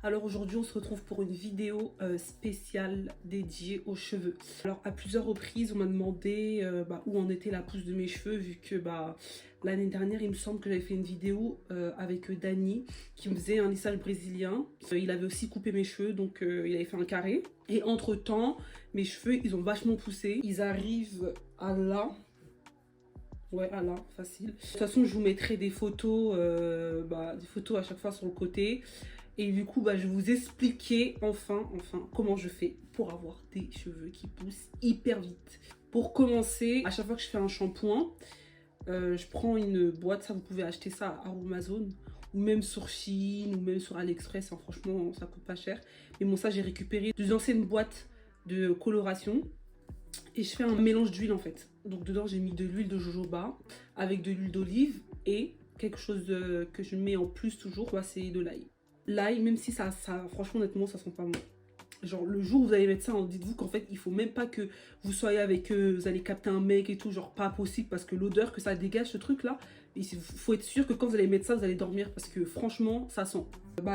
Alors aujourd'hui on se retrouve pour une vidéo spéciale dédiée aux cheveux. Alors à plusieurs reprises on m'a demandé où en était la pousse de mes cheveux, vu que l'année dernière il me semble que j'avais fait une vidéo avec Dany qui me faisait un lissage brésilien. Il avait aussi coupé mes cheveux, donc il avait fait un carré. Et entre temps mes cheveux ils ont vachement poussé. Ils arrivent à là. Ouais, ah là, facile. De toute façon, je vous mettrai des photos à chaque fois sur le côté. Et du coup, je vais vous expliquer enfin, comment je fais pour avoir des cheveux qui poussent hyper vite. Pour commencer, à chaque fois que je fais un shampoing, je prends une boîte. Ça, vous pouvez acheter ça à Amazon ou même sur Shein ou même sur AliExpress. Hein, franchement, ça coûte pas cher. Mais bon, ça, j'ai récupéré deux anciennes boîtes de coloration. Et je fais un mélange d'huile en fait. Donc dedans j'ai mis de l'huile de jojoba avec de l'huile d'olive et quelque chose que je mets en plus toujours, c'est de l'ail. L'ail, même si ça franchement honnêtement ça sent pas bon. Genre le jour où vous allez mettre ça, dites-vous qu'en fait il faut même pas que vous soyez avec eux, vous allez capter un mec et tout, genre pas possible, parce que l'odeur que ça dégage ce truc là, il faut être sûr que quand vous allez mettre ça vous allez dormir, parce que franchement ça sent.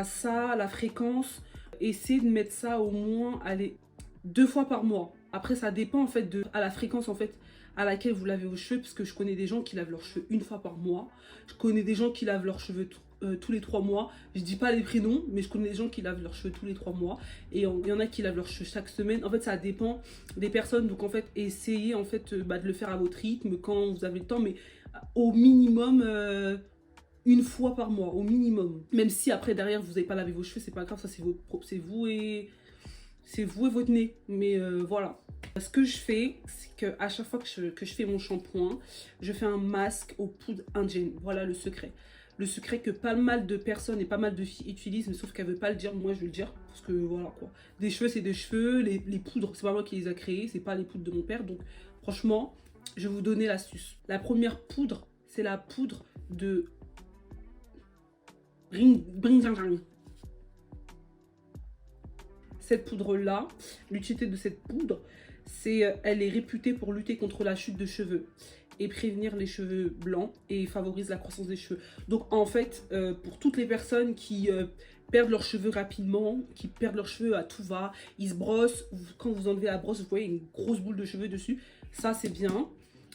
Ça, la fréquence, essayez de mettre ça au moins, allez, 2 fois par mois. Après ça dépend en fait à la fréquence en fait à laquelle vous lavez vos cheveux, parce que je connais des gens qui lavent leurs cheveux 1 fois par mois. Je connais des gens qui lavent leurs cheveux tous les 3 mois. Je dis pas les prénoms, mais je connais des gens qui lavent leurs cheveux tous les 3 mois. Et il y en a qui lavent leurs cheveux chaque semaine. En fait ça dépend des personnes. Donc en fait essayez en fait de le faire à votre rythme quand vous avez le temps, mais au minimum 1 fois par mois, au minimum. Même si après derrière vous n'avez pas lavé vos cheveux, c'est pas grave, ça c'est vous et votre nez. Mais voilà. Ce que je fais, c'est qu'à chaque fois que je fais mon shampoing, je fais un masque aux poudres indiennes. Voilà le secret. Le secret que pas mal de personnes et pas mal de filles utilisent, mais sauf qu'elles ne veulent pas le dire. Moi, je vais le dire. Parce que voilà quoi. Des cheveux, c'est des cheveux. Les poudres, c'est pas moi qui les a créées. C'est pas les poudres de mon père. Donc, franchement, je vais vous donner l'astuce. La première poudre, c'est la poudre de brinjang. Cette poudre-là, l'utilité de cette poudre, elle est réputée pour lutter contre la chute de cheveux et prévenir les cheveux blancs et favorise la croissance des cheveux. Donc en fait, pour toutes les personnes qui perdent leurs cheveux rapidement, qui perdent leurs cheveux à tout va, ils se brossent, quand vous enlevez la brosse, vous voyez une grosse boule de cheveux dessus, ça c'est bien.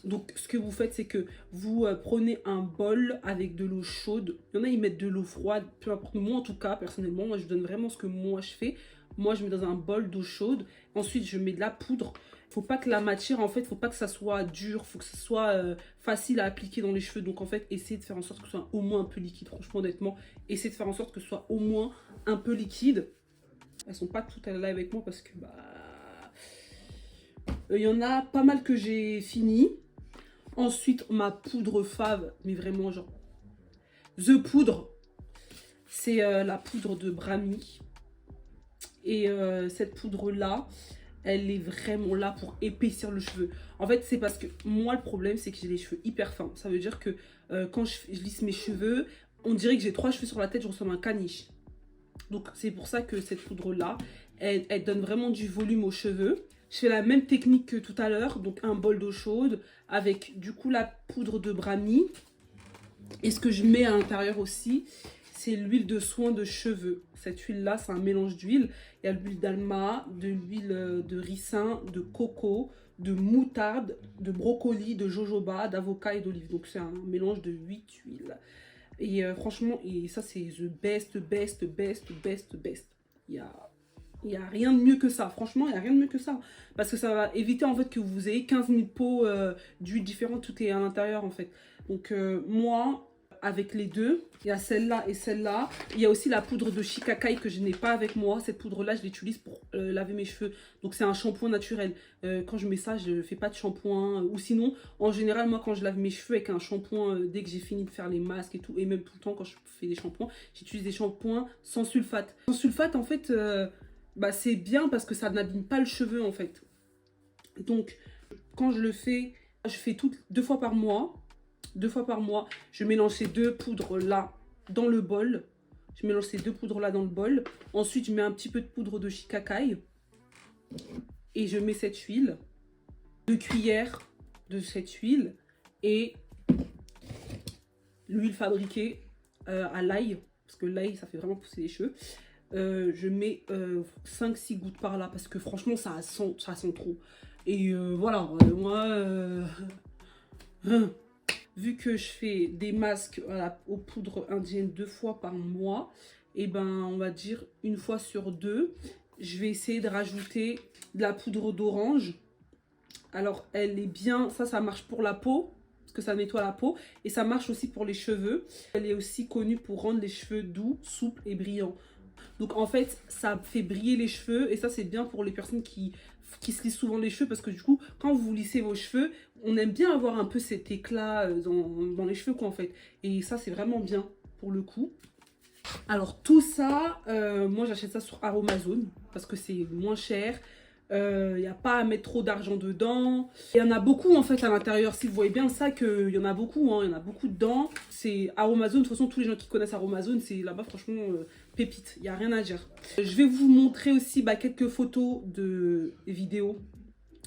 Donc ce que vous faites, c'est que vous prenez un bol avec de l'eau chaude. Il y en a, ils mettent de l'eau froide, peu importe. Moi en tout cas, personnellement, moi je vous donne vraiment ce que moi je fais. Moi je mets dans un bol d'eau chaude. Ensuite je mets de la poudre. Faut pas que la matière, en fait, faut pas que ça soit dur. Faut que ça soit facile à appliquer dans les cheveux. Donc en fait, essayez de faire en sorte que ce soit au moins un peu liquide. Franchement, honnêtement, essayez de faire en sorte que ce soit au moins un peu liquide. Elles sont pas toutes là avec moi parce que il y en a pas mal que j'ai fini. Ensuite, ma poudre fave, mais vraiment genre The Poudre, c'est la poudre de Brami. Et cette poudre-là, elle est vraiment là pour épaissir le cheveu. En fait, c'est parce que moi, le problème, c'est que j'ai les cheveux hyper fins. Ça veut dire que quand je lisse mes cheveux, on dirait que j'ai 3 cheveux sur la tête, je ressemble à un caniche. Donc, c'est pour ça que cette poudre-là, elle donne vraiment du volume aux cheveux. Je fais la même technique que tout à l'heure, donc un bol d'eau chaude avec du coup la poudre de Brami. Et ce que je mets à l'intérieur aussi, c'est l'huile de soin de cheveux. Cette huile-là, c'est un mélange d'huile. Il y a l'huile d'alma, de l'huile de ricin, de coco, de moutarde, de brocoli, de jojoba, d'avocat et d'olive. Donc c'est un mélange de 8 huiles. Et franchement, ça c'est the best. Il y a rien de mieux que ça. Franchement, il n'y a rien de mieux que ça. Parce que ça va éviter en fait que vous ayez 15 000 pots d'huile différentes. Tout est à l'intérieur en fait. Donc moi, avec les deux, il y a celle-là et celle-là. Il y a aussi la poudre de shikakai que je n'ai pas avec moi. Cette poudre-là, je l'utilise pour laver mes cheveux. Donc c'est un shampoing naturel. Quand je mets ça, je ne fais pas de shampoing. Ou sinon, en général, moi quand je lave mes cheveux avec un shampoing, dès que j'ai fini de faire les masques et tout, et même tout le temps quand je fais des shampoings, j'utilise des shampoings sans sulfate. Sans sulfate, en fait... c'est bien parce que ça n'abîme pas le cheveu en fait. Donc quand je le fais, je fais 2 fois par mois. 2 fois par mois, je mélange ces 2 poudres là dans le bol. Je mélange ces 2 poudres là dans le bol. Ensuite, je mets un petit peu de poudre de shikakai. Et je mets cette huile. 2 cuillères de cette huile. Et l'huile fabriquée à l'ail. Parce que l'ail, ça fait vraiment pousser les cheveux. je mets 5-6 gouttes par là parce que franchement ça sent trop. Et voilà, moi, vu que je fais des masques aux poudres indiennes 2 fois par mois, et ben on va dire 1 fois sur 2, je vais essayer de rajouter de la poudre d'orange. Alors elle est bien, ça marche pour la peau, parce que ça nettoie la peau, et ça marche aussi pour les cheveux. Elle est aussi connue pour rendre les cheveux doux, souples et brillants. Donc en fait, ça fait briller les cheveux, et ça c'est bien pour les personnes qui se lissent souvent les cheveux, parce que du coup, quand vous lissez vos cheveux, on aime bien avoir un peu cet éclat dans les cheveux, quoi, en fait. Et ça, c'est vraiment bien, pour le coup. Alors tout ça, moi j'achète ça sur Aromazone, parce que c'est moins cher. Il n'y a pas à mettre trop d'argent dedans. Il y en a beaucoup en fait à l'intérieur. Si vous voyez bien ça, il y en a beaucoup, hein, il y en a beaucoup dedans. C'est Aromazone. De toute façon, tous les gens qui connaissent Aromazone, c'est là-bas franchement pépite. Il n'y a rien à dire. Je vais vous montrer aussi quelques photos de vidéos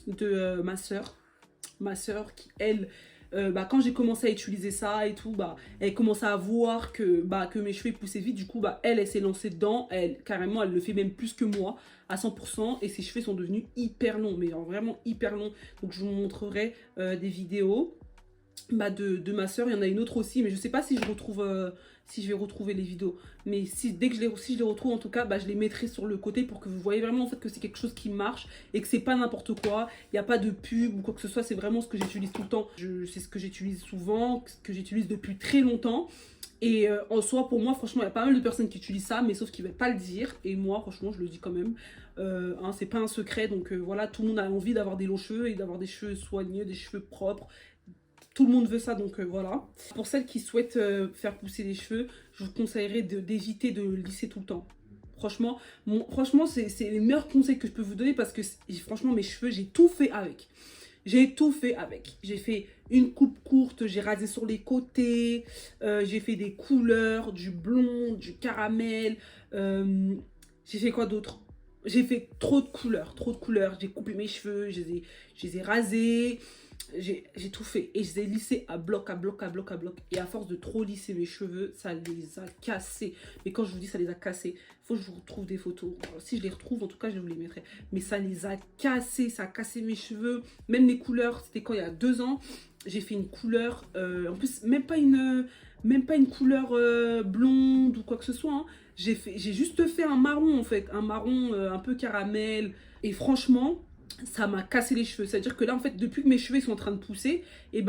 de ma soeur. Ma soeur qui, elle, quand j'ai commencé à utiliser ça et tout, elle commençait à voir que mes cheveux poussaient vite. Du coup, elle s'est lancée dedans. Carrément, elle le fait même plus que moi, à 100%. Et ses cheveux sont devenus hyper longs, mais genre vraiment hyper longs. Donc, je vous montrerai des vidéos de ma soeur. Il y en a une autre aussi, mais je sais pas si je retrouve... si je vais retrouver les vidéos, mais dès que si je les retrouve en tout cas, je les mettrai sur le côté pour que vous voyez vraiment en fait que c'est quelque chose qui marche et que c'est pas n'importe quoi. Il n'y a pas de pub ou quoi que ce soit, c'est vraiment ce que j'utilise tout le temps. C'est ce que j'utilise souvent, ce que j'utilise depuis très longtemps. Et en soi, pour moi, franchement, il y a pas mal de personnes qui utilisent ça, mais sauf qu'ils ne veulent pas le dire. Et moi, franchement, je le dis quand même. C'est pas un secret, donc voilà, tout le monde a envie d'avoir des longs cheveux et d'avoir des cheveux soigneux, des cheveux propres. Tout le monde veut ça, donc voilà. Pour celles qui souhaitent faire pousser les cheveux, je vous conseillerais d'éviter de lisser tout le temps. Franchement, c'est les meilleurs conseils que je peux vous donner parce que franchement, mes cheveux, j'ai tout fait avec. J'ai tout fait avec. J'ai fait une coupe courte, j'ai rasé sur les côtés, j'ai fait des couleurs, du blond, du caramel. J'ai fait quoi d'autre? J'ai fait trop de couleurs, trop de couleurs. J'ai coupé mes cheveux, je les ai rasés. J'ai tout fait et je les ai lissés à bloc, à bloc, à bloc, à bloc. Et à force de trop lisser mes cheveux, ça les a cassés. Mais quand je vous dis ça les a cassés, il faut que je vous retrouve des photos. Alors, si je les retrouve, en tout cas, je vous les mettrai. Mais ça les a cassés, ça a cassé mes cheveux. Même les couleurs, c'était quand il y a 2 ans, j'ai fait une couleur, en plus, même pas une couleur blonde ou quoi que ce soit. Hein. J'ai juste fait un marron, en fait. Un marron un peu caramel. Et franchement... ça m'a cassé les cheveux. C'est-à-dire que là, en fait, depuis que mes cheveux sont en train de pousser, et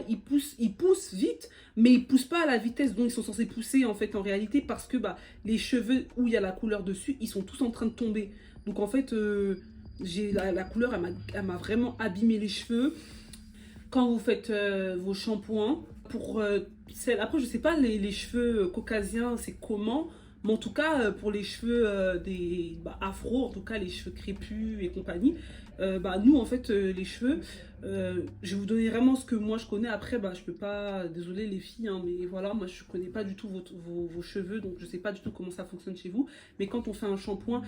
ils poussent vite, mais ils poussent pas à la vitesse dont ils sont censés pousser, en fait, en réalité, parce que les cheveux où il y a la couleur dessus, ils sont tous en train de tomber. Donc, en fait, la couleur, elle m'a vraiment abîmé les cheveux. Quand vous faites vos shampoings, après, je sais pas, les cheveux caucasiens, c'est comment? Mais en tout cas, pour les cheveux afro, en tout cas les cheveux crépus et compagnie, nous en fait, les cheveux, je vais vous donner vraiment ce que moi je connais. Après, je peux pas, désolé les filles, hein, mais voilà, moi je connais pas du tout vos cheveux, donc je sais pas du tout comment ça fonctionne chez vous. Mais quand on fait un shampoing,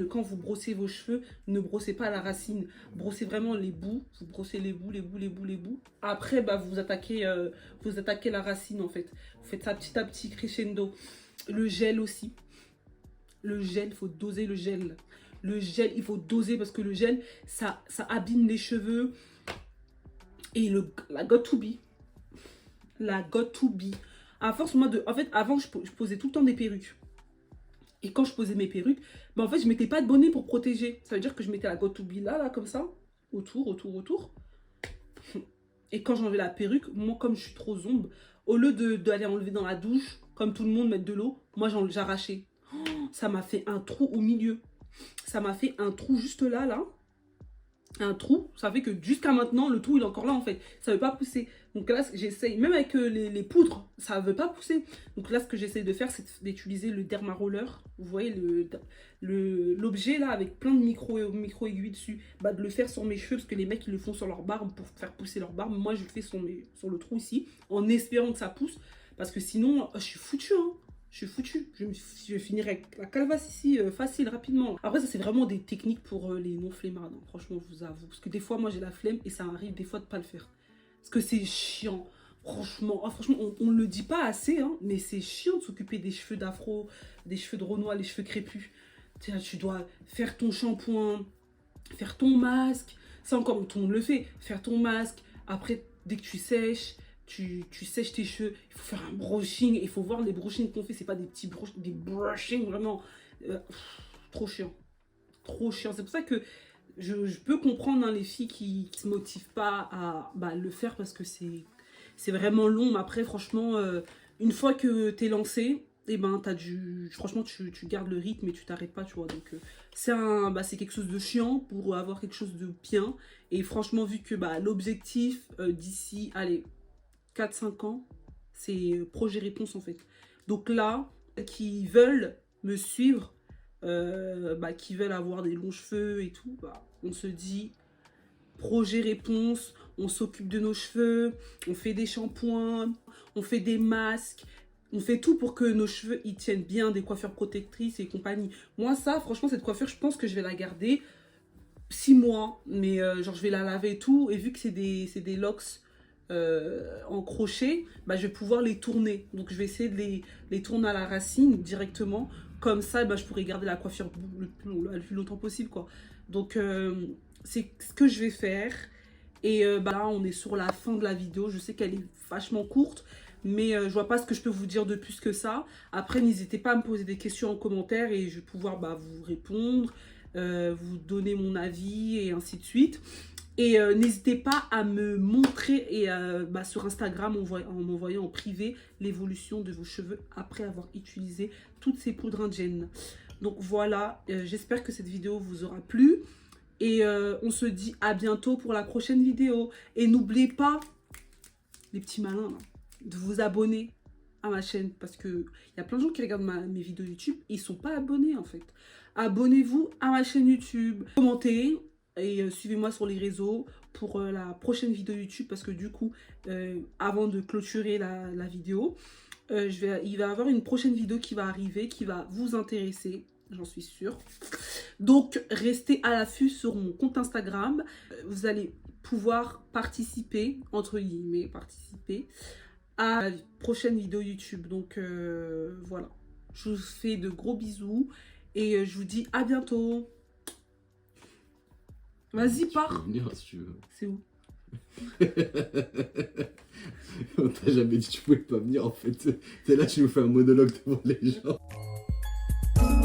quand vous brossez vos cheveux, ne brossez pas la racine, brossez vraiment les bouts, vous brossez les bouts, les bouts, les bouts, les bouts. Après, vous attaquez la racine en fait. Vous faites ça petit à petit, crescendo. Le gel aussi. Le gel, il faut doser le gel. Le gel, il faut doser parce que le gel, ça abîme les cheveux. Et la got to be. La got to be. À force, en fait, avant, je posais tout le temps des perruques. Et quand je posais mes perruques, en fait, je mettais pas de bonnet pour protéger. Ça veut dire que je mettais la got to be là, comme ça. Autour, autour, autour. Et quand j'enlevais la perruque, moi, comme je suis trop zombe, au lieu d'aller enlever dans la douche, comme tout le monde, mettre de l'eau, moi, j'arrachais. Oh, ça m'a fait un trou au milieu. Ça m'a fait un trou juste là. Un trou, ça fait que jusqu'à maintenant, le trou, il est encore là, en fait. Ça ne veut pas pousser. Donc là, j'essaye, même avec les poudres, ça ne veut pas pousser. Donc là, ce que j'essaye de faire, c'est d'utiliser le Derma Roller. Vous voyez l'objet, là, avec plein de micro-aiguilles dessus. De le faire sur mes cheveux, parce que les mecs, ils le font sur leur barbe pour faire pousser leur barbe. Moi, je le fais sur le trou ici, en espérant que ça pousse. Parce que sinon, je suis foutue, hein. Je suis foutue. Je finirai avec la calvasse ici facile, rapidement. Après, ça, c'est vraiment des techniques pour les non-flemmards. Franchement, je vous avoue. Parce que des fois, moi, j'ai la flemme et ça arrive des fois de pas le faire. Parce que c'est chiant. Franchement, franchement, on le dit pas assez, hein, mais c'est chiant de s'occuper des cheveux d'afro, des cheveux de Renoir, les cheveux crépus. Tiens, tu dois faire ton shampoing, faire ton masque. Ça encore, tout le monde le fait. Faire ton masque. Après, dès que tu sèches, tu sèches tes cheveux. Il faut faire un brushing. Il faut voir les brushings qu'on fait. C'est pas des petits des brushings vraiment. Trop chiant. Trop chiant. C'est pour ça que je peux comprendre, hein, les filles qui se motivent pas à le faire parce que c'est vraiment long. Mais après, franchement, une fois que t'es lancé, et ben, franchement, tu gardes le rythme et tu t'arrêtes pas, tu vois. Donc, c'est quelque chose de chiant pour avoir quelque chose de bien. Et franchement, vu que l'objectif d'ici, allez, 4-5 ans, c'est projet réponse en fait. Donc là, qui veulent me suivre, qui veulent avoir des longs cheveux et tout, on se dit projet réponse, on s'occupe de nos cheveux, on fait des shampoings, on fait des masques, on fait tout pour que nos cheveux ils tiennent bien, des coiffures protectrices et compagnie. Moi ça, franchement, cette coiffure, je pense que je vais la garder 6 mois, mais genre je vais la laver et tout, et vu que c'est des locks en crochet, je vais pouvoir les tourner. Donc je vais essayer de les tourner à la racine directement, comme ça je pourrais garder la coiffure le plus longtemps possible, quoi. Donc c'est ce que je vais faire. Et là on est sur la fin de la vidéo. Je sais qu'elle est vachement courte, mais je vois pas ce que je peux vous dire de plus que ça. Après, n'hésitez pas à me poser des questions en commentaire et je vais pouvoir vous répondre, vous donner mon avis et ainsi de suite. Et n'hésitez pas à me montrer et sur Instagram en m'envoyant en privé l'évolution de vos cheveux après avoir utilisé toutes ces poudres indiennes. Donc voilà, j'espère que cette vidéo vous aura plu. Et on se dit à bientôt pour la prochaine vidéo. Et n'oubliez pas, les petits malins, là, de vous abonner à ma chaîne. Parce qu'il y a plein de gens qui regardent mes vidéos YouTube et ils ne sont pas abonnés en fait. Abonnez-vous à ma chaîne YouTube. Commentez. Et suivez-moi sur les réseaux pour la prochaine vidéo YouTube. Parce que du coup, avant de clôturer la vidéo, il va y avoir une prochaine vidéo qui va arriver, qui va vous intéresser. J'en suis sûre. Donc, restez à l'affût sur mon compte Instagram. Vous allez pouvoir participer, entre guillemets, participer à la prochaine vidéo YouTube. Donc, voilà. Je vous fais de gros bisous et je vous dis à bientôt. Vas-y, pars. Tu peux venir si tu veux. C'est où? On t'a jamais dit que tu pouvais pas venir en fait. T'es là, tu nous fais un monologue devant les gens.